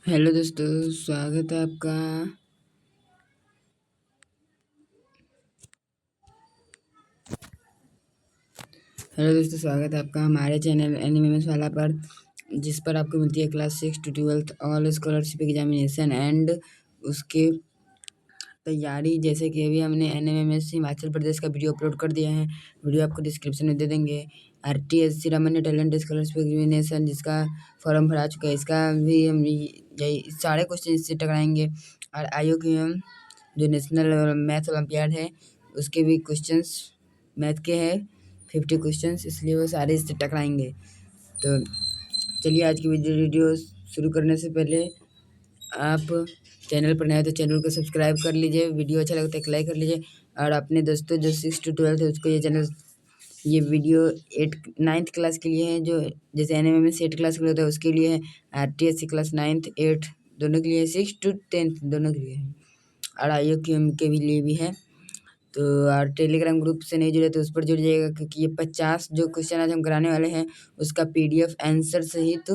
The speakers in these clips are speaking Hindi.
हेलो दोस्तों, स्वागत है आपका। हमारे चैनल एनिमेस वाला पर, जिस पर आपको मिलती है class 6 to 12 all scholarship examination and उसके तैयारी। जैसे कि अभी हमने एनएमएमएस हिमाचल प्रदेश का वीडियो अपलोड कर दिया है, वीडियो आपको डिस्क्रिप्शन में दे देंगे। आरटीएससी रामान्य टैलेंट स्कॉलरशिप एग्जामिनेशन जिसका फॉर्म भरा चुका है, इसका भी हम यही सारे क्वेश्चन इससे टकराएंगे। और IUQM जो नेशनल मैथ ओलंपियाड है, उसके भी क्वेश्चंस मैथ के हैं 50 क्वेश्चंस, इसलिए वो सारे इससे टकराएंगे। तो चलिए आज की वीडियो शुरू करने से पहले आप चैनल पर नए तो चैनल को सब्सक्राइब कर लीजिए, वीडियो अच्छा लगता है तो लाइक कर लीजिए। और अपने दोस्तों जो 6 to 12 है उसको ये वीडियो 9th क्लास के लिए है, जो जैसे एनएमएमएस 8 क्लास के लिए होता है उसके लिए है, आरटीएससी क्लास 9th 8 दोनों के लिए, 6 to 10 दोनों के लिए है, और IUQM के भी लिए भी है। तो और टेलीग्राम ग्रुप से नहीं जुड़े तो उस पर जुड़ जाइएगा, क्योंकि ये 50 जो क्वेश्चन आज हम कराने वाले हैं उसका PDF आंसर सहित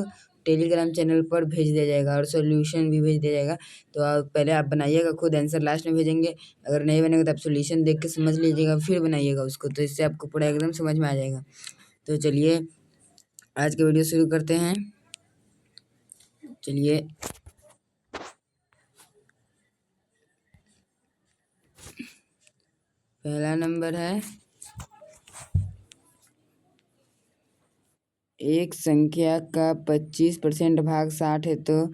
टेलीग्राम चैनल पर भेज दिया जाएगा और सॉल्यूशन भी भेज दिया जाएगा। तो पहले आप बनाइएगा खुद, आंसर लास्ट में भेजेंगे। अगर नहीं बनेगा तो आप सॉल्यूशन देख के समझ लीजिएगा, फिर बनाइएगा उसको, तो इससे आपको पूरा एकदम समझ में आ जाएगा। तो चलिए आज का वीडियो शुरू करते हैं। चलिए पहला नंबर है, एक संख्या का 25% भाग 60 है तो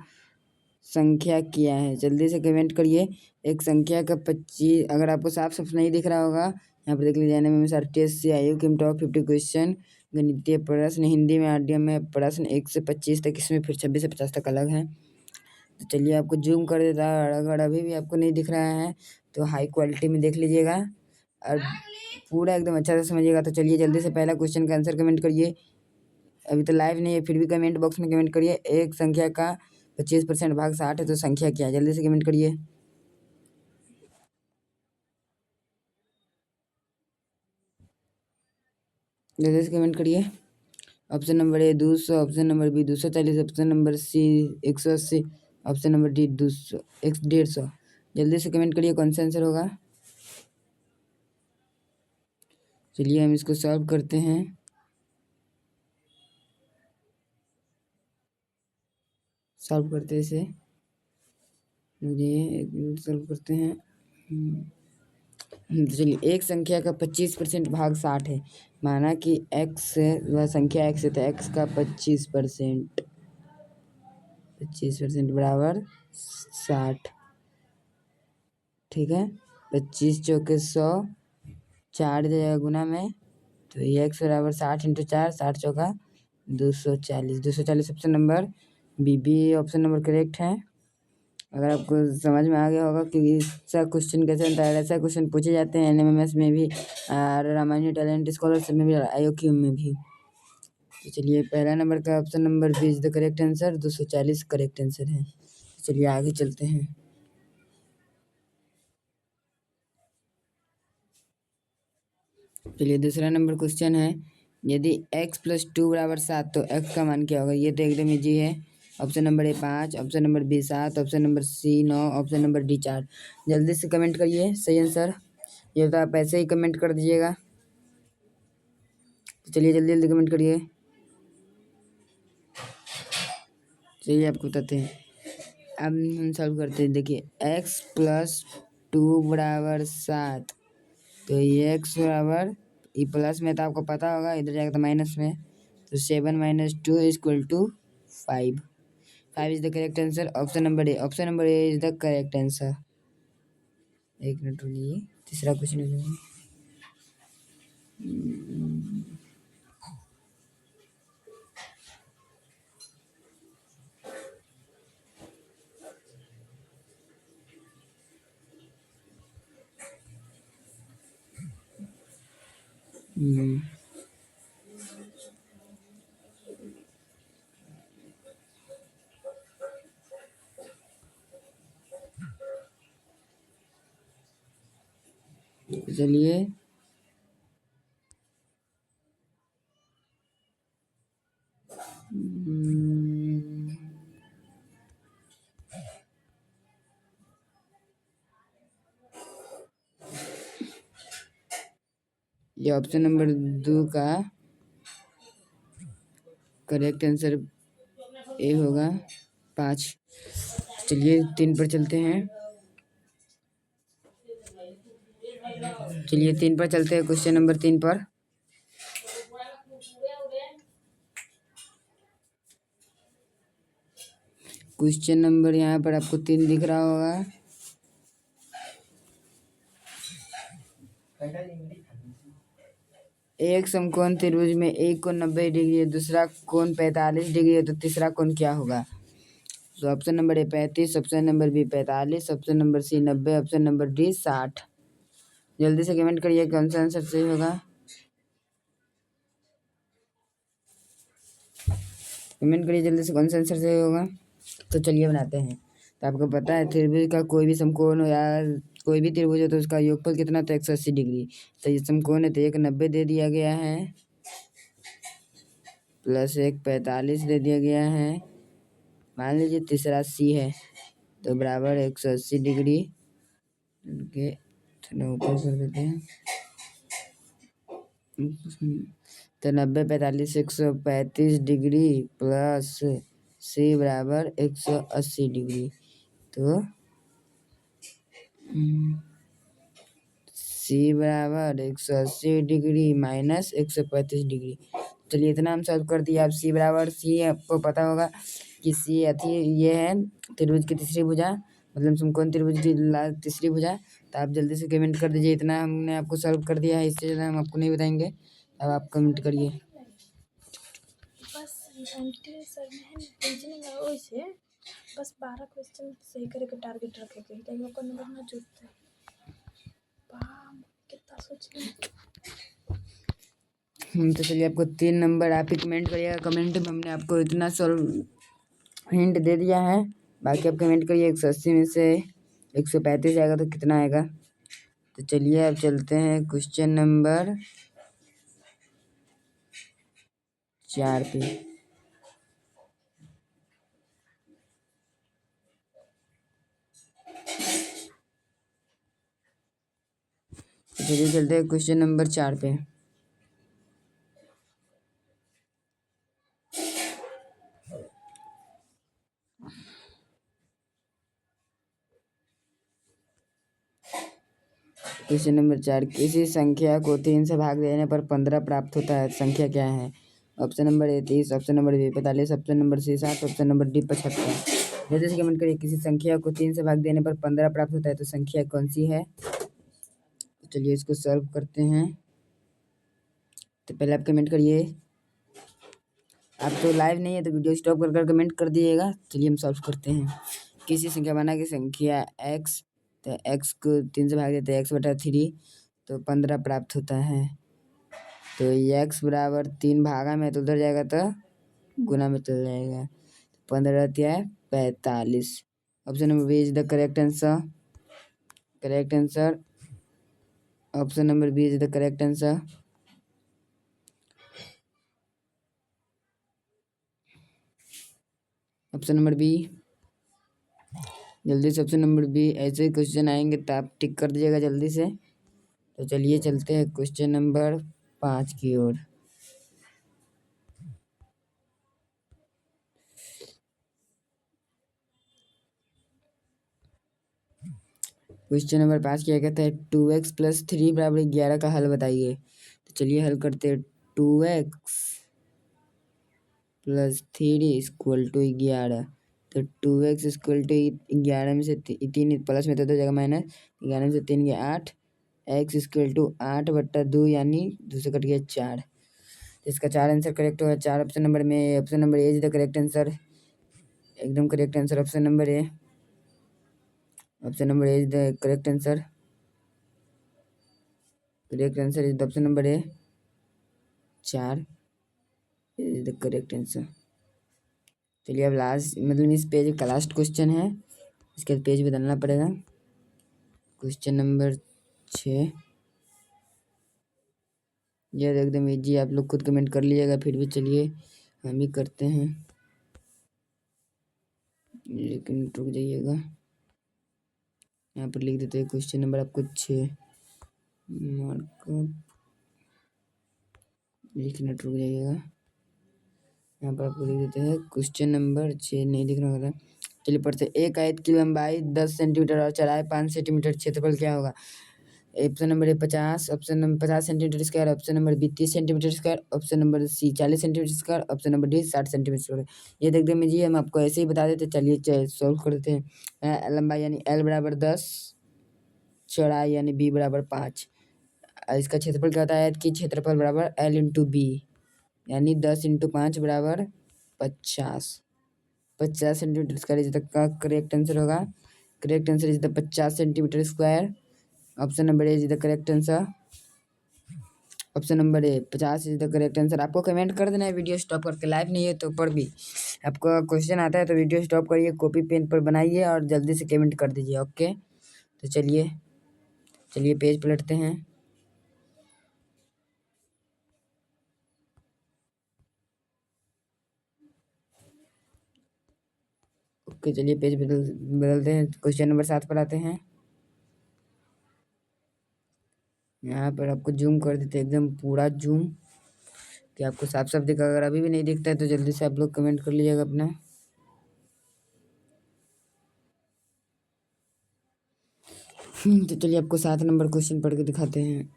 संख्या क्या है। जल्दी से कमेंट करिए। एक संख्या का 25, अगर आपको साफ साफ नहीं दिख रहा होगा यहाँ पर देख लीजिए। एनएमएमएस आरटीएससी IUQM टॉप 50 क्वेश्चन, गणितीय प्रश्न, हिंदी में RDM में प्रश्न 1 से 25 तक, इसमें फिर 26 से 50 तक अलग है। तो चलिए आपको जूम कर देता है, अगर अभी भी आपको नहीं दिख रहा है तो हाई क्वालिटी में देख लीजिएगा और पूरा एकदम अच्छा से समझिएगा। तो चलिए जल्दी से पहला क्वेश्चन का आंसर कमेंट करिए। अभी तो लाइव नहीं है, फिर भी कमेंट बॉक्स में कमेंट करिए। एक संख्या का 25% भाग 60 है तो संख्या क्या है, जल्दी से कमेंट करिए। जल्दी से कमेंट करिए। Option number A 200, option number B 240, option number C 180, option number D 200 150। जल्दी से कमेंट करिए कौन सा आंसर होगा। चलिए हम इसको सॉल्व करते हैं। सॉल्व करते हैं इसे, मुझे सॉल्व करते हैं। तो चलिए एक संख्या का 25% भाग 60 है, माना कि x वह संख्या x है तो x का 25% बराबर 60। ठीक है, 25 चौके 100, 4 जाएगा गुना में, तो ये x बराबर 60 इंटू 4, 60 चौका 240 option number B option number correct है। अगर आपको समझ में आ गया होगा कि इसका क्वेश्चन कैसे बनता है, ऐसा क्वेश्चन पूछे जाते हैं एनएमएमएस में भी और रामान्य टैलेंट स्कॉलरशिप में भी, IUQM में भी। तो चलिए पहला नंबर का option number B is the correct answer, 240 correct answer है। चलिए आगे चलते हैं। चलिए दूसरा नंबर क्वेश्चन है, यदि x + 2 = 7 तो x का मान क्या होगा। ये तो एकदम इजी है। Option number A 5, option number B 7, option number C 9, option number D 4। जल्दी से कमेंट करिए सही आंसर। ये तो आप ऐसे ही कमेंट कर दीजिएगा। तो चलिए जल्दी जल्दी कमेंट करिए। चलिए आपको बताते हैं, अब हम सॉल्व करते हैं। देखिए x + 2 = 7, तो ये x बराबर, ये प्लस में तो आपको पता होगा, इधर जाएगा तो माइनस में, तो 7 - 2 = 5। 5 is the correct answer. Option number A, option number A is the correct answer. एक मिनट रुकिए, तीसरा क्वेश्चन है। चलिए ये ऑप्शन नंबर 2 का करेक्ट आंसर ए होगा 5। चलिए 3 पर चलते हैं। चलिए 3 पर चलते हैं, क्वेश्चन नंबर 3 पर। क्वेश्चन नंबर यहाँ पर आपको 3 दिख रहा होगा। एक समकोण त्रिभुज में एक कोण 90 डिग्री है, दूसरा कोण 45 डिग्री है, तो तीसरा कोण क्या होगा? तो option number A 35, option number B 45, option number C 90, option number D 60। जल्दी से कमेंट करिए कौन सा आंसर सही होगा। कमेंट करिए जल्दी से कौन सा आंसर सही होगा। तो चलिए बनाते हैं। तो आपको पता है त्रिभुज का कोई भी समकोण हो या कोई भी त्रिभुज हो तो उसका योगफल कितना था? 180 डिग्री। तो ये समकोण है तो एक 90 दे दिया गया है, प्लस एक 45 दे दिया गया है, मान लीजिए तीसरा सी है, तो बराबर 180 डिग्री। इनके थोड़ा ऊपर कर देते हैं। तो 90 45 135 डिग्री प्लस सी बराबर 180 डिग्री। तो सी बराबर 180 डिग्री माइनस 135 डिग्री। चलिए इतना हम सॉल्व कर दिए। अब सी बराबर सी आपको पता होगा कि सी अथी ये है त्रिभुज की तीसरी भुजा, मतलब समकोण त्रिभुज की तीसरी भुजा। तो आप जल्दी से कमेंट कर दीजिए। इतना हमने आपको सॉल्व कर दिया है, इससे ज़्यादा हम आपको नहीं बताएंगे। अब आप कमेंट करिए। बस 12 क्वेश्चन सही करे के टारगेट रखे के ताकि ओकर नंबर ना जुटते। कितना सोच तो चलिए आपको 3 नंबर आप ही कमेंट करिएगा कमेंट में। हमने आपको इतना सॉल्व हिंट दे दिया है, बाकी आप कमेंट करिए। 180 में से 135 आएगा तो कितना आएगा। तो चलिए अब चलते हैं क्वेश्चन नंबर 4 पे। चलिए चलते हैं क्वेश्चन नंबर 4 पे। क्वेश्चन नंबर 4, किसी संख्या को 3 से भाग देने पर 15 प्राप्त होता है, संख्या क्या है? Option number A 30, option number B 45, option number C 7, option number D 75। जल्दी से कमेंट करिए। किसी संख्या को 3 से भाग देने पर 15 प्राप्त होता है, तो संख्या कौन सी है? तो चलिए इसको सॉल्व करते हैं। तो पहले आप कमेंट करिए। आप तो लाइव नहीं है तो वीडियो स्टॉप कर कमेंट कर दिएगा। चलिए हम सॉल्व करते हैं। किसी संख्या बना की संख्या x, तो x को 3 से भाग देते हैं, x/3, तो 15 प्राप्त होता है। तो x बराबर 3 भागा में तो उधर जाएगा तो गुना में चल जाएगा। 15 क्या है 45। Option number B is the correct answer. Correct answer option number B is the correct answer. Option number B, जल्दी से ऑप्शन नंबर बी। ऐसे क्वेश्चन आएंगे तो आप टिक कर दीजिएगा जल्दी से। तो चलिए चलते हैं क्वेश्चन नंबर 5 की ओर। क्वेश्चन नंबर 5 क्या कहता है? 2x + 3 = 11 का हल बताइए। तो चलिए हल करते हैं। 2x + 3 = 11। तो 2x = 11 में से 3 प्लस में तो हो जाएगा माइनस, 11 में से 3 गया 8, x = 8/2 यानी 2 से कट गया 4। इसका 4 आंसर करेक्ट होगा। 4 ऑप्शन नंबर में, option number A is the correct answer. एकदम correct answer option number A. Option number A is the correct answer. Correct answer is the option number A, 4 is the correct answer. चलिए अब लास्ट, मतलब इस पेज का लास्ट क्वेश्चन है, इसके बाद पेज बदलना पड़ेगा। क्वेश्चन नंबर 6, यह एकदम ईजी, आप लोग खुद कमेंट कर लीजिएगा, फिर भी चलिए हम ही करते हैं, लेकिन रुक जाइएगा। यहाँ पर लिख देते हैं क्वेश्चन नंबर आपको 6 मार्कअप। 1 मिनट रुक जाइएगा। यहाँ पर आपको लिख देते हैं क्वेश्चन नंबर 6 नहीं दिख रहा होगा। चलिए पढ़ते हैं। एक आयत की लंबाई 10 सेंटीमीटर और चौड़ाई 5 सेंटीमीटर, क्षेत्रफल क्या होगा? Option number A 50, option number 50 centimetre square, option number B 30 centimetre square, option number C 40 centimetre square, option number D 60 centimetre square. ये देखते हैं जी, हम आपको ऐसे ही बता देते। चलिए सॉल्व कर देते हैं। लंबाई यानी L बराबर 10, चौड़ाई यानी B बराबर 5। इसका क्षेत्रफल क्या होता है कि क्षेत्रफल बराबर L इंटू बी, यानी 10 इंटू 5 बराबर 50 सेंटीमीटर स्क्वायर इज तक का करेक्ट आंसर होगा। Correct answer is the 50 centimetre square. Option number A is the correct answer. Option number A 50 is the correct answer. आपको कमेंट कर देना है वीडियो स्टॉप करके, लाइव नहीं है तो पर भी आपको क्वेश्चन आता है तो वीडियो स्टॉप करिए, कॉपी पेन पर बनाइए और जल्दी से कमेंट कर दीजिए। ओके, तो चलिए पेज पलटते हैं। ओके, चलिए पेज बदलते हैं। क्वेश्चन नंबर 7 पर आते हैं। यहाँ पर आपको जूम कर देते हैं, एकदम पूरा जूम, कि आपको साफ साफ दिखा। अगर अभी भी नहीं दिखता है तो जल्दी से आप लोग कमेंट कर लीजिएगा अपना। तो चलिए आपको 7 नंबर क्वेश्चन पढ़ के दिखाते हैं।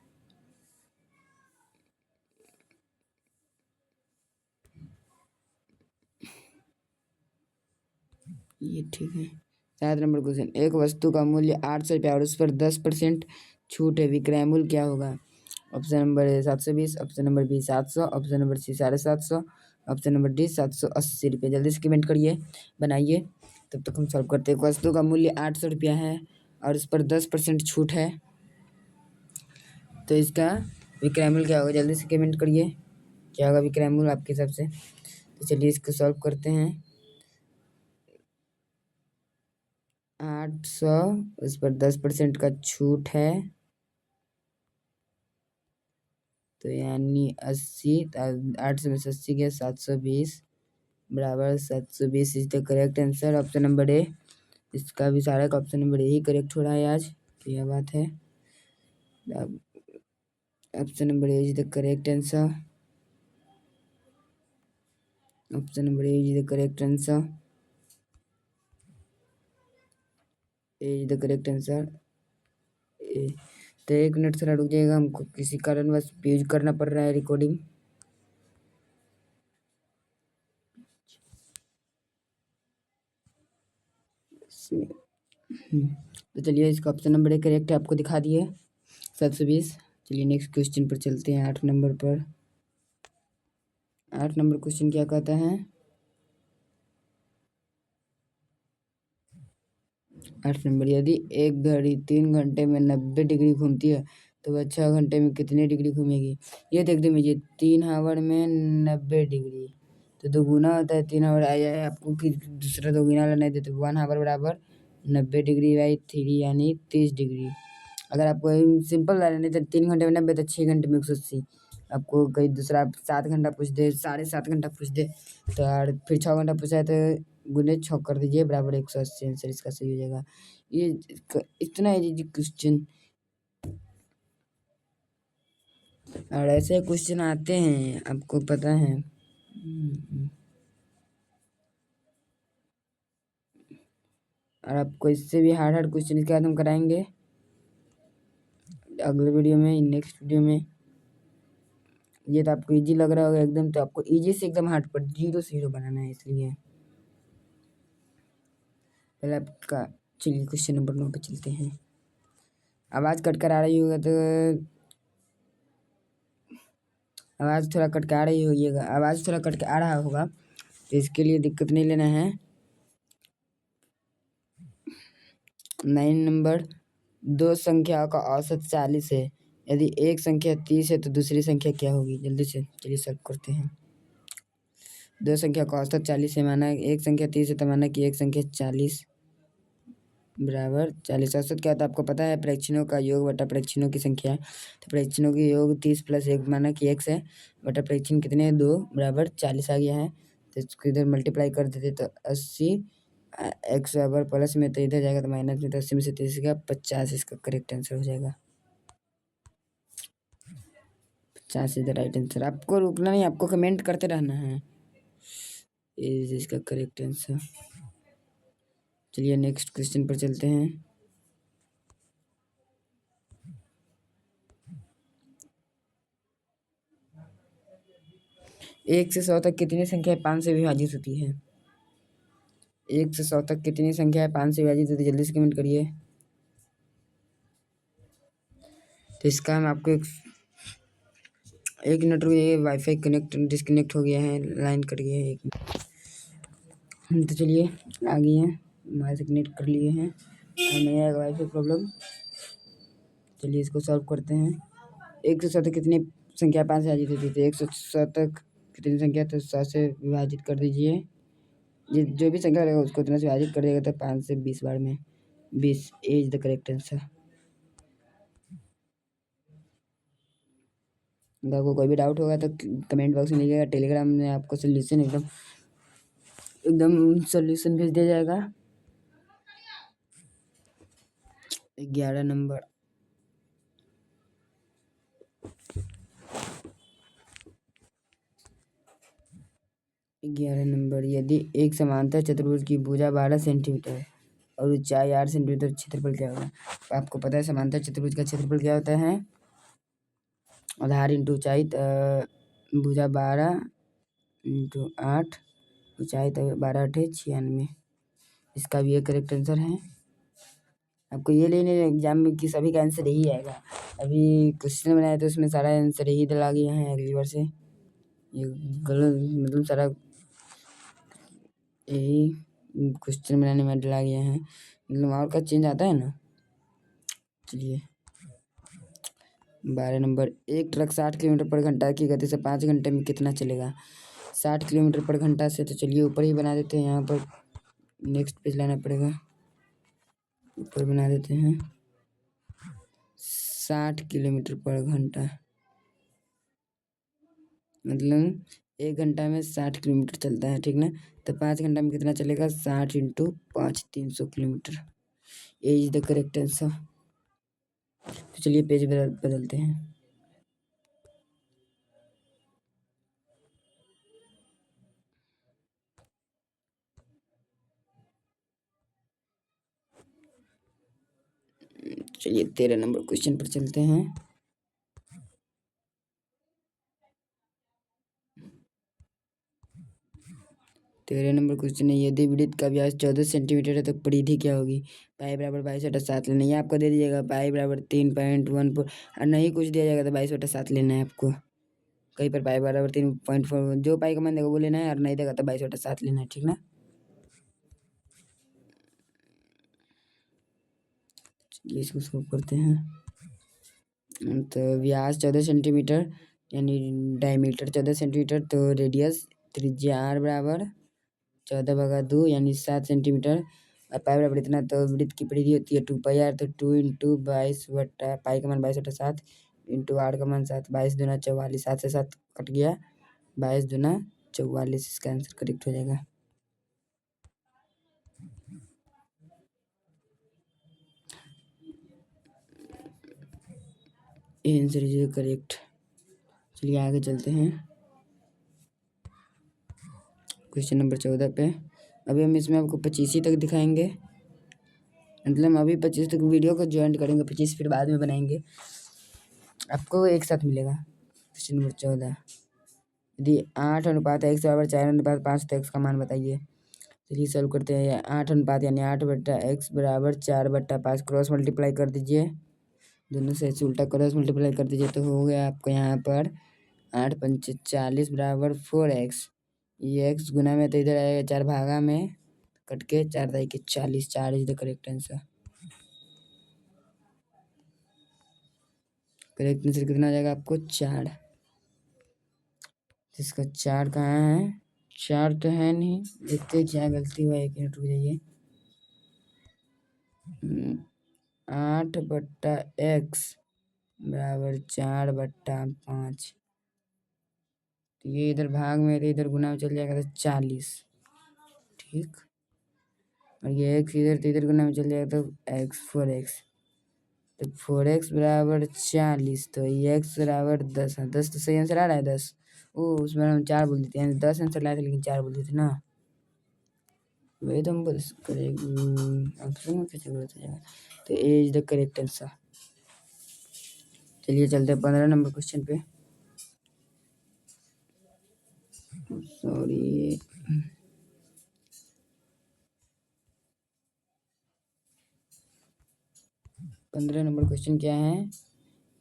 ये ठीक है। 7 नंबर क्वेश्चन। एक वस्तु का मूल्य 800 रुपया और उस पर 10% छूट है, विक्रय मूल्य क्या होगा? Option number A 720, option number B 700, option number C 750, option number D 780 रुपये। जल्दी से कमेंट करिए, बनाइए, तब तक हम सॉल्व करते हैं। वस्तु का मूल्य 800 रुपया है और उस पर 10% छूट है, तो इसका विक्रय मूल्य क्या होगा? जल्दी से कमेंट करिए, क्या होगा विक्रय मूल्य आपके हिसाब से? तो चलिए इसको सॉल्व करते हैं। 800, उस पर 10% का छूट है, तो यानी 80। 800 में से 80 गया, 720 बराबर 720 is the correct answer. Option number ए, इसका भी सारा का ऑप्शन नंबर ए ही करेक्ट हो रहा है आज, तो यह बात है। Option number A is the correct answer. Option number A is the correct answer. A is the correct answer. तो 1 मिनट थोड़ा रुक जाएगा, हमको किसी कारणवश यूज करना पड़ रहा है रिकॉर्डिंग। तो चलिए इसका ऑप्शन नंबर ए करेक्ट है, आपको दिखा दिए 720। चलिए नेक्स्ट क्वेश्चन पर चलते हैं। 8 नंबर पर। 8 नंबर क्वेश्चन क्या कहता है? 8 नंबर, यदि एक घड़ी 3 घंटे में 90 डिग्री घूमती है तो वह 6 घंटे में कितनी डिग्री घूमेगी? ये देख दीजिए, 3 आवर में 90 डिग्री, तो दोगुना होता है 3 आवर। आया है आपको कि दूसरा दोगुना वाला नहीं देते। 1 आवर बराबर 90 डिग्री बाई 3 यानी 30 डिग्री। अगर आपको सिंपल वाला नहीं तो 3 घंटे में 90 तो 6 घंटे में 180। आपको कहीं दूसरा 7 घंटा पूछ दे, 7.5 घंटा पूछ दे, तो और फिर 6 घंटा पूछा है तो गुने 6 कर दीजिए, बराबर 180 आंसर इसका सही हो जाएगा। ये इतना इजी क्वेश्चन, और ऐसे क्वेश्चन आते हैं आपको पता है। और आपको इससे भी हार्ड हार्ड क्वेश्चन इसके बाद हम कराएंगे अगले वीडियो में, नेक्स्ट वीडियो में। ये तो आपको इजी लग रहा होगा एकदम, तो आपको इजी से एकदम हार्ड पर 0 से 0 बनाना है, इसलिए पहले आपका। चलिए क्वेश्चन नंबर 9 पे चलते हैं। आवाज़ कट कर आ रही होगा तो आवाज़ थोड़ा कट के आ रही होगी, आवाज़ थोड़ा कट के आ रहा होगा तो इसके लिए दिक्कत नहीं लेना है। 9 नंबर, दो संख्याओं का औसत 40 है, यदि एक संख्या 30 है तो दूसरी संख्या क्या होगी? जल्दी से चलिए सॉल्व करते हैं। दो संख्या का औसत 40 है, माना एक संख्या 30 है, तो माना कि एक संख्या 40 बराबर 40। औसत क्या होता है आपको पता है? प्रदक्षिणों का योग बटा प्रदक्षिणों की संख्या है, तो प्रदक्षिणों की योग 30 + 1 माना कि x है, बटा प्रदक्षिण कितने हैं? 2 बराबर 40 आ गया है, तो इसको इधर मल्टीप्लाई कर देते तो 80। x बराबर प्लस में तो इधर जाएगा तो माइनस में, तो 80 में से 30 गया 50, इसका करेक्ट आंसर हो जाएगा। 50 इज द राइट आंसर। आपको रुकना नहीं, आपको कमेंट करते रहना है। इज इसका करेक्ट आंसर। चलिए नेक्स्ट क्वेश्चन पर चलते हैं। एक से 100 तक कितनी संख्या 5 से विभाजित होती है? 1 से 100 तक कितनी संख्या 5 से विभाजित होती है? जल्दी से कमेंट करिए। तो इसका हम आपको एक मिनट रुकिए, वाईफाई कनेक्ट डिस्कनेक्ट हो गया है, लाइन कट गया है एक। तो चलिए आ गई हैं, हमारे से कनेक्ट कर लिए हैं, नहीं आएगा वाईफाई प्रॉब्लम। चलिए इसको सॉल्व करते हैं। 1 से 100 तक कितनी संख्या 5 से विभाजित होती थी? 1 से 100 तक कितनी संख्या, तो 100 से विभाजित कर दीजिए। जो भी संख्या रहेगा उसको उतना से विभाजित कर दिएगा, तो 5 से 20 बार में 20 इज द करेक्ट आंसर। अगर आपको कोई भी डाउट होगा तो कमेंट बॉक्स में लिखिएगा, टेलीग्राम में आपको सोल्यूशन एकदम सोल्यूशन भेज दिया जाएगा। 11 नंबर, यदि एक समांतर चतुर्भुज की भुजा 12 सेंटीमीटर और ऊंचाई 8 सेंटीमीटर, क्षेत्रफल क्या होगा? तो आपको पता है समांतर चतुर्भुज का क्षेत्रफल क्या होता है? आधार इंटू ऊंचाई, भुजा 12 इंटू 8, ऊंचाई तो 12 8 96। इसका भी एक करेक्ट आंसर है। आपको ये लेने एग्जाम में कि सभी का आंसर यही आएगा। अभी क्वेश्चन बनाया तो उसमें सारा आंसर यही डला गया है। अगली बार से ये गलत, मतलब सारा यही क्वेश्चन बनाने में डला गया है, मतलब और का चेंज आता है ना। चलिए 12 नंबर, एक ट्रक 60 किलोमीटर पर घंटा की गति से 5 घंटे में कितना चलेगा? 60 किलोमीटर पर घंटा से, तो चलिए ऊपर ही बना देते हैं, यहाँ पर नेक्स्ट पेज लाना पड़ेगा, ऊपर बना देते हैं 60 किलोमीटर पर घंटा, मतलब 1 घंटा में 60 किलोमीटर चलता है, ठीक ना। तो 5 घंटा में कितना चलेगा? 60 इंटू 5 300 किलोमीटर। ये इज द करेक्ट आंसर। तो चलिए पेज बदलते हैं। चलिए 13 नंबर क्वेश्चन पर चलते हैं। 13 नंबर क्वेश्चन है, यदि वृत्त का व्यास 14 सेंटीमीटर है तो परिधि क्या होगी? पाई बराबर 22/7 लेना है, आपको दे दीजिएगा पाई बराबर 3.14, और नहीं कुछ दिया जाएगा तो 22/7 लेना है आपको। कहीं पर पाई बराबर 3.4, जो पाई का मान देगा वो लेना है, और नहीं देगा तो 22/7 लेना है, ठीक ना। चलिए इसको सॉल्व करते हैं। तो व्यास 14 सेंटीमीटर यानी डायमीटर 14 सेंटीमीटर, तो रेडियस त्रिज्या r बराबर 14/2 यानी 7 सेंटीमीटर, और पाई बराबर इतना, तो वृत्त की परिधि होती है 2πr, तो 2 इंटू 22 पाई का मान 22/7 इंटू r का मान 7, 22 दूना 44, 7 से 7 कट गया, 22 दूना 44, इसका आंसर करेक्ट हो जाएगा। Answer is correct. चलिए आगे चलते हैं क्वेश्चन नंबर 14 पे। अभी हम इसमें आपको 25 ही तक दिखाएंगे, मतलब अभी 25 तक वीडियो को ज्वाइन करेंगे, 25 फिर बाद में बनाएंगे, आपको एक साथ मिलेगा। क्वेश्चन नंबर 14, यदि 8:x/4:5 तो x का मान बताइए। चलिए सॉल्व करते हैं। 8 अनुपात यानी 8/x बराबर 4/5, क्रॉस मल्टीप्लाई कर दीजिए, दोनों से उल्टा क्रॉस मल्टीप्लाई कर दीजिए, तो हो गया आपको यहाँ पर 8 पंचे 40 बराबर 4x, ये x गुना में तो इधर आएगा 4 भागा में कट के 4 दाई के 40, 4 is the correct answer. Correct answer कितना आ जाएगा आपको? 4। इसका 4 कहाँ है? 4 तो है नहीं, देखते क्या गलती हुआ, 1 मिनट रुक जाइए। 8/x बराबर 4/5, तो ये इधर भाग में, इधर गुना में चल जाएगा तो 40, ठीक, और ये x इधर तो इधर गुना में चल जाएगा तो x 4x, तो 4x बराबर 40, तो x बराबर 10 है। 10 तो सही आंसर आ रहा है 10। उसमें हम 4 बोल देते हैं, 10 आंसर लाए थे लेकिन 4 बोल देते ना, वही तो हम बस करेंगे ऑप्शन में कैसे गलत हो जाएगा। तो ए इज द करेक्ट आंसर। चलिए चलते हैं 15 नंबर क्वेश्चन पे। सॉरी, 15 नंबर क्वेश्चन क्या है,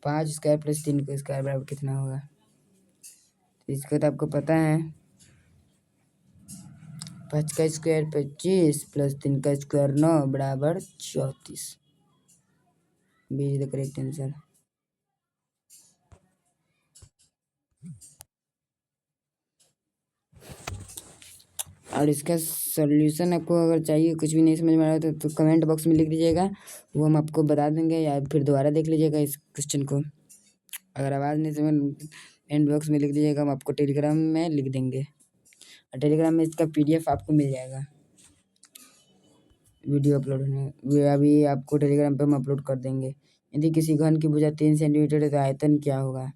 5 स्क्वायर प्लस 3 का स्क्वायर बराबर कितना होगा। तो इसका तो आपको पता है, 5 का स्क्वायर 25 प्लस 3 का स्क्वायर 9 बराबर 34। B is the correct answer. और इसका सॉल्यूशन आपको अगर चाहिए, कुछ भी नहीं समझ में आ रहा तो कमेंट बॉक्स में लिख दीजिएगा, वो हम आपको बता देंगे, या फिर दोबारा देख लीजिएगा इस क्वेश्चन को। अगर आवाज़ नहीं समझ, एंड बॉक्स में लिख दीजिएगा, हम आपको टेलीग्राम में लिख देंगे, और टेलीग्राम में इसका PDF आपको मिल जाएगा। वीडियो अपलोड होने अभी आपको टेलीग्राम पे हम अपलोड कर देंगे। यदि किसी घन की भुजा 3 सेंटीमीटर है तो आयतन क्या होगा।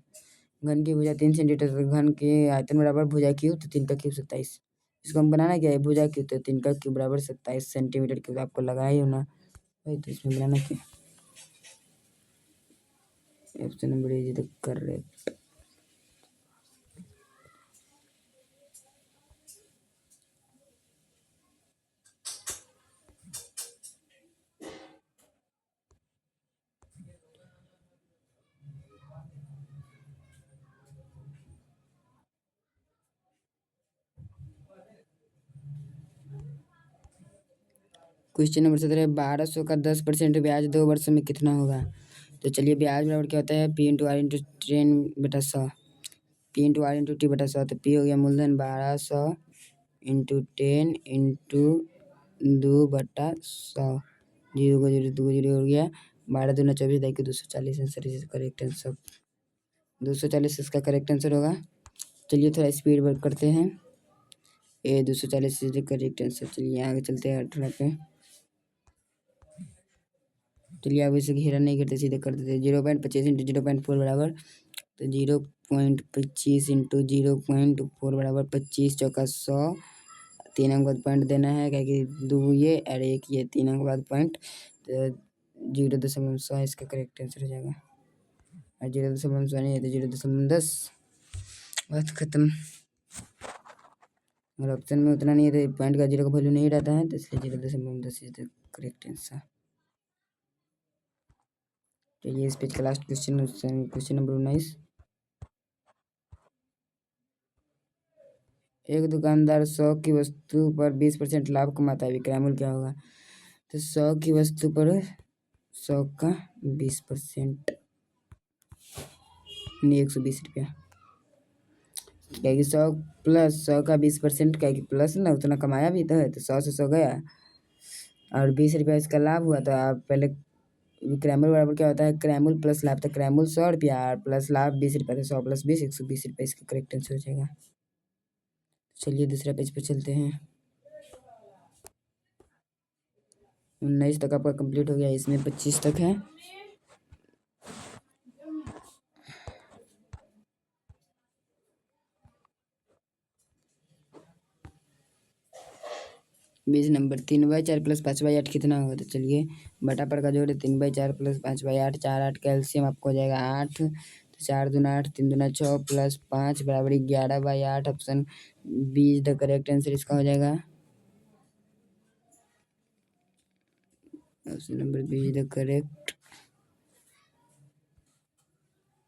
घन की भुजा 3 सेंटीमीटर, तो घन के आयतन बराबर भुजा क्यूब, तो 3 का क्यूब 27। इसको हम बनाना क्या है, भुजा क्यूब, तो 3 का क्यूब बराबर 27 सेंटीमीटर क्यूब। आपको लगा ही होना भाई, तो इसमें बनाना क्या, option number is the correct. Question number 17, 1200 का 10% ब्याज 2 वर्षों में कितना होगा। तो चलिए, ब्याज बराबर क्या होता है, P/R/10/100, P/R/T/100। तो P हो गया मूलधन 1200 इंटू 10 इंटू 2/100, 0 को 0 2 0 हो गया, 12 दूना 24, 240 आंसर इज करेक्ट आंसर। 240 इसका करेक्ट आंसर होगा। चलिए थोड़ा स्पीड वर्क करते हैं। 240 इज द करेक्ट आंसर। चलिए आगे चलते हैं 18 पे। चलिए अब इसे घेरा नहीं करते, सीधे कर देते। 0.25 इंटू 0.4 बराबर, तो 0.25 इंटू 0.4 बराबर 25 चौका 100, 3 अंक बाद पॉइंट देना है, क्या कि 2 ये और 1 ये, 3 अंक बाद पॉइंट, तो 0.100 इसका करेक्ट आंसर हो जाएगा। और 0.100 नहीं है तो 0.10, बात खत्म। और ऑप्शन में उतना नहीं है तो पॉइंट का 0 का वैल्यू नहीं रहता है, तो इसलिए 0.10 इज द करेक्ट आंसर। चलिए इस पेज का लास्ट क्वेश्चन, क्वेश्चन नंबर 19। एक दुकानदार 100 की वस्तु पर 20% लाभ कमाता है, विक्रय मूल्य क्या होगा। तो 100 की वस्तु पर 100 का 20% नहीं 120 रुपया, क्या कि 100 प्लस 100 का 20%, क्या कि प्लस ना, उतना कमाया भी तो है, तो 100 से 100 गया और 20 रुपया इसका लाभ हुआ। तो आप पहले विक्रय मूल्य बराबर क्या होता है, क्रय मूल्य प्लस लाभ, तो क्रय मूल्य 100 रुपया और प्लस लाभ 20 रुपया, तो 100 प्लस 20 120 रुपया इसका करेक्ट आंसर हो जाएगा। चलिए दूसरा पेज पे चलते हैं। 19 तक आपका कंप्लीट हो गया, इसमें 25 तक है। बीस नंबर, 3/4 प्लस 5/8 कितना होगा। तो चलिए बटा पर का जोड़ है, 3/4 प्लस 5/8, 4 8 कैल्शियम आपको हो जाएगा 8, तो 4 दूना 8 3 दूना 6 प्लस 5 बराबर 11/8। Option B is the correct answer इसका हो जाएगा। Option number B is the correct.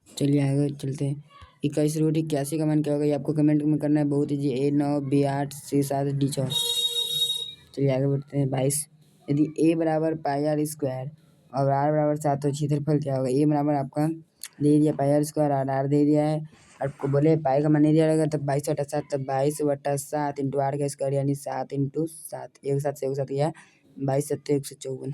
चलिए आगे चलते हैं। 21√81 का मान क्या होगा, ये आपको कमेंट में करना है, बहुत easy. A9 B8 C7 D4। चलिए आगे बढ़ते हैं। 22, यदि a बराबर πr² और r बराबर 7 तो क्षेत्रफल क्या होगा। a बराबर आपका दे दिया πr² और r दे दिया है, आपको बोले पाई का मान नहीं दिया रहेगा, तब 22/7, तब 22/7 इंटू r का स्क्वायर यानी 7 इंटू 7, एक साथ से एक साथ गया, 22 7 154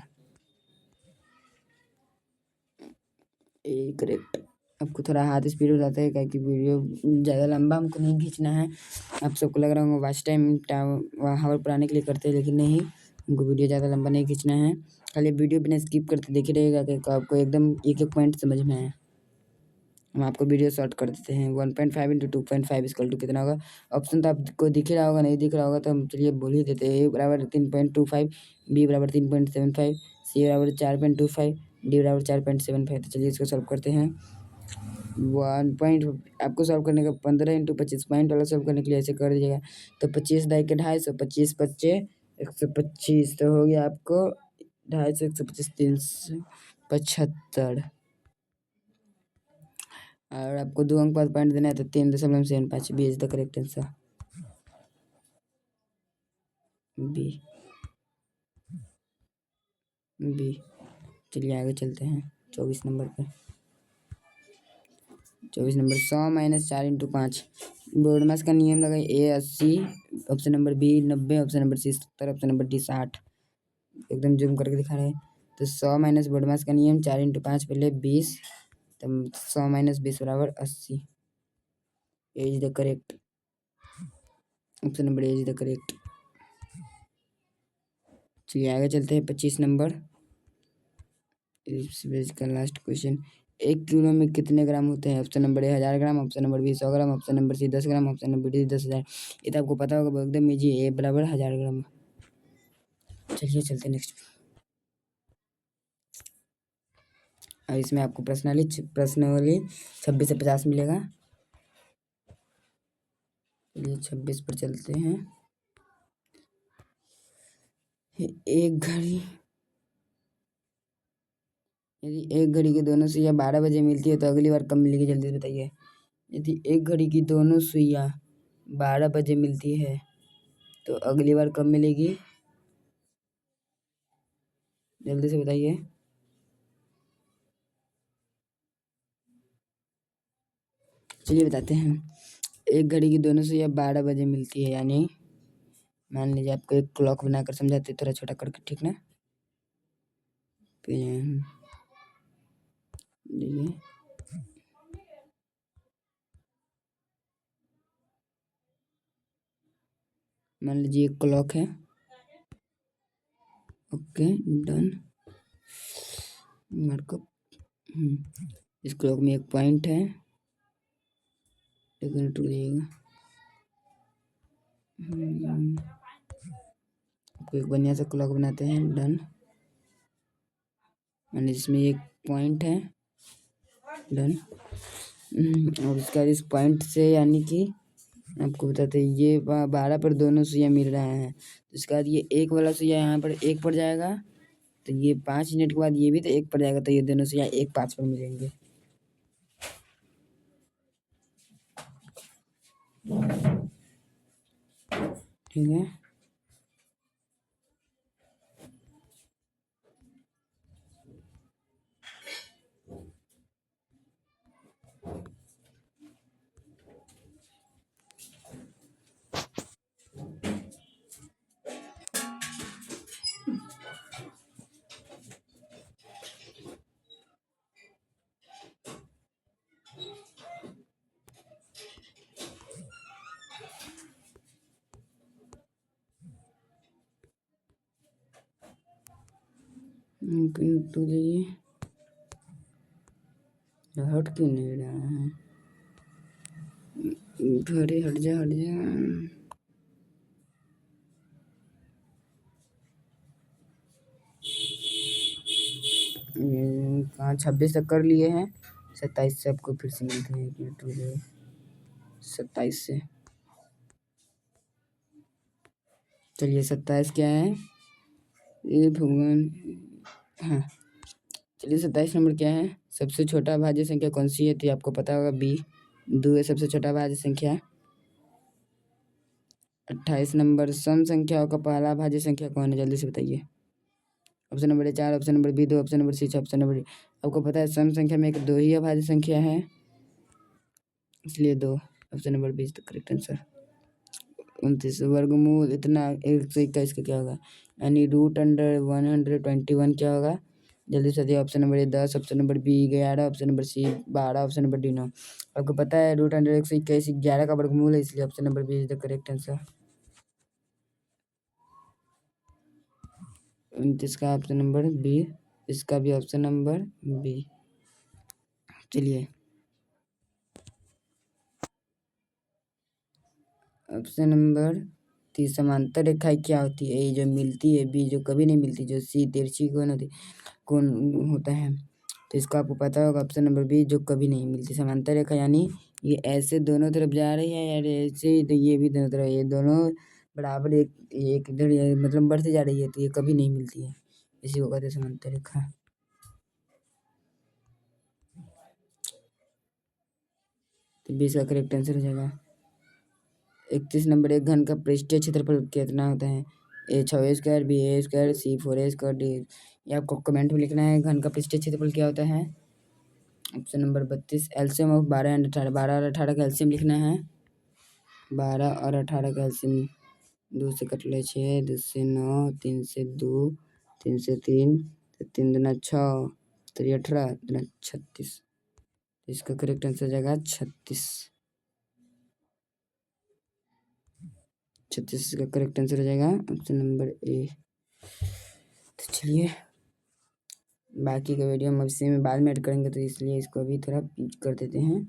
करेक्ट। आपको थोड़ा हाथ स्पीड हो जाता है, क्या कि वीडियो ज़्यादा लंबा हमको नहीं खींचना है। आप सबको लग रहा होगा वॉच टाइम हावर पुराने के लिए करते हैं, लेकिन नहीं, हमको वीडियो ज़्यादा लंबा नहीं खींचना है, खाली वीडियो बिना स्किप करते देखे रहिएगा कि आपको एकदम एक एक पॉइंट समझ में आए। हम आपको वीडियो शॉर्ट कर देते हैं। 1.5 इंटू 2.5 इक्वल टू कितना होगा? ऑप्शन तो आपको दिख ही रहा होगा, नहीं दिख रहा होगा तो हम चलिए बोल ही देते हैं। ए बराबर 3.25, बी बराबर 3.75, सी बराबर 4.25, डी बराबर 4.75। तो चलिए इसको सॉल्व करते हैं। 1 पॉइंट आपको सॉल्व करने का 15 इंटू 25 पॉइंट वाला सॉल्व करने के लिए ऐसे कर दीजिएगा। तो 25 दाई के 250, 25 पच्चे 125, तो हो गया आपको 250, 125, 375। और आपको 2 अंक बाद पॉइंट देना है तो 3.75 B is the correct answer. B B. चलिए आगे चलते हैं 24 नंबर पे। 24 नंबर 100 माइनस 4 इंटू 5। बोर्डमास का नियम लगाइए। A 80, option number B 90, option number C 70, option number D 60। एकदम जूम करके दिखा रहे हैं। तो 100 माइनस बोर्डमास का नियम 4 इंटू 5 पहले 20, तो 100 माइनस 20 बराबर 80। A is the correct, option number A is the correct. चलिए आगे चलते हैं 25 नंबर। इस पेज का लास्ट क्वेश्चन। 1 किलो में कितने ग्राम होते हैं? Option number A 1000 gram, option number B 100 gram, option number C 10 gram, option number D 10,000। ये तो आपको पता होगा, एकदम इजी। ए बराबर 1000 ग्राम। चलिए चलते हैं नेक्स्ट। और इसमें आपको प्रश्नावली 26 से 50 मिलेगा। चलिए 26 पर चलते हैं। एक घड़ी, यदि एक घड़ी की दोनों सुइयां 12 बजे मिलती है तो अगली बार कब मिलेगी? जल्दी से बताइए। यदि एक घड़ी की दोनों सुइयां 12 बजे मिलती है तो अगली बार कब मिलेगी? जल्दी से बताइए। चलिए बताते हैं। एक घड़ी की दोनों सुइयां 12 बजे मिलती है, यानी मान लीजिए आपको एक क्लॉक बनाकर समझाते, थोड़ा छोटा करके, ठीक ना? मान लीजिए एक क्लॉक है। Okay done, markup. इस क्लॉक में एक पॉइंट है, एक मिनट रुक जाइएगा। एक बढ़िया सा क्लॉक बनाते हैं। डन, मान लीजिए इसमें एक पॉइंट है। डन। और उसका इस पॉइंट से, यानी कि आपको बताते हैं, ये 12 पर दोनों सुइयां मिल रहा है, तो इसके बाद ये एक वाला सुइया यहाँ पर 1 पर जाएगा, तो ये 5 मिनट के बाद ये भी तो 1 पर जाएगा, तो ये दोनों सुइयां 1-5 पर मिलेंगे। ठीक है। तो ये हट क्यों नहीं रहा है? घड़ी हट जा, हट जा। कहाँ 26 तक कर लिए हैं, 27 से आपको फिर से मिलते हैं। 1 मिनट रुक जाइए। 27 से, चलिए 27 क्या है? ये भगवान, हाँ चलिए 27 नंबर क्या है? सबसे छोटा भाज्य संख्या कौन सी है? तो ये आपको पता होगा, बी 2 है सबसे छोटा भाज्य संख्या। 28 नंबर सम संख्याओं का पहला भाज्य संख्या कौन है? जल्दी से बताइए। Option number A 4, option number B 2, option number C 6, option number D. आपको पता है सम संख्या में एक 2 ही अभाज्य संख्या है, इसलिए 2। Option number B is the correct answer. 29 वर्गमूल इतना 121 का क्या होगा? यानी √121 क्या होगा? जल्दी से दिए। Option number A 10, option number B 11, option number C 12, option number D 9। आपको पता है √121 11 का वर्गमूल है, इसलिए option number B is the correct answer. 29 का ऑप्शन नंबर बी, इसका भी ऑप्शन नंबर बी। चलिए ऑप्शन नंबर 30, समांतर रेखाएं क्या होती है? ए जो मिलती है, बी जो कभी नहीं मिलती, जो सी तिरछी कौन होता है? तो इसको आपको पता होगा ऑप्शन नंबर बी, जो कभी नहीं मिलती। समांतर रेखा यानी ये ऐसे दोनों तरफ जा रही है यार, ऐसे तो ये भी दोनों तरफ, ये दोनों बराबर एक इधर मतलब बढ़ती जा रही है, तो ये कभी नहीं मिलती है, इसी को कहते हैं समांतर रेखा। तो 20 का करेक्ट आंसर हो जाएगा। 31 नंबर, एक घन का पृष्ठीय क्षेत्रफल कितना होता है? ए 6a², बी a², सी 4a², डी। ये आपको कमेंट में लिखना है, घन का पृष्ठीय क्षेत्रफल क्या होता है। Option number 32, LCM of 12 and 18, 12 और 18 का एलसीएम लिखना है। 12 और 18 का एलसीएम, 2 से कट ले 6, 2 से 9, 3 से 2, 3 से 3, 3 दूना 6, 3 18, 36। इसका करेक्ट आंसर हो जाएगा 36। 36 का करेक्ट आंसर हो जाएगा ऑप्शन नंबर ए। तो चलिए बाकी का वीडियो हम इसी में बाद में ऐड करेंगे, तो इसलिए इसको अभी थोड़ा कर देते हैं।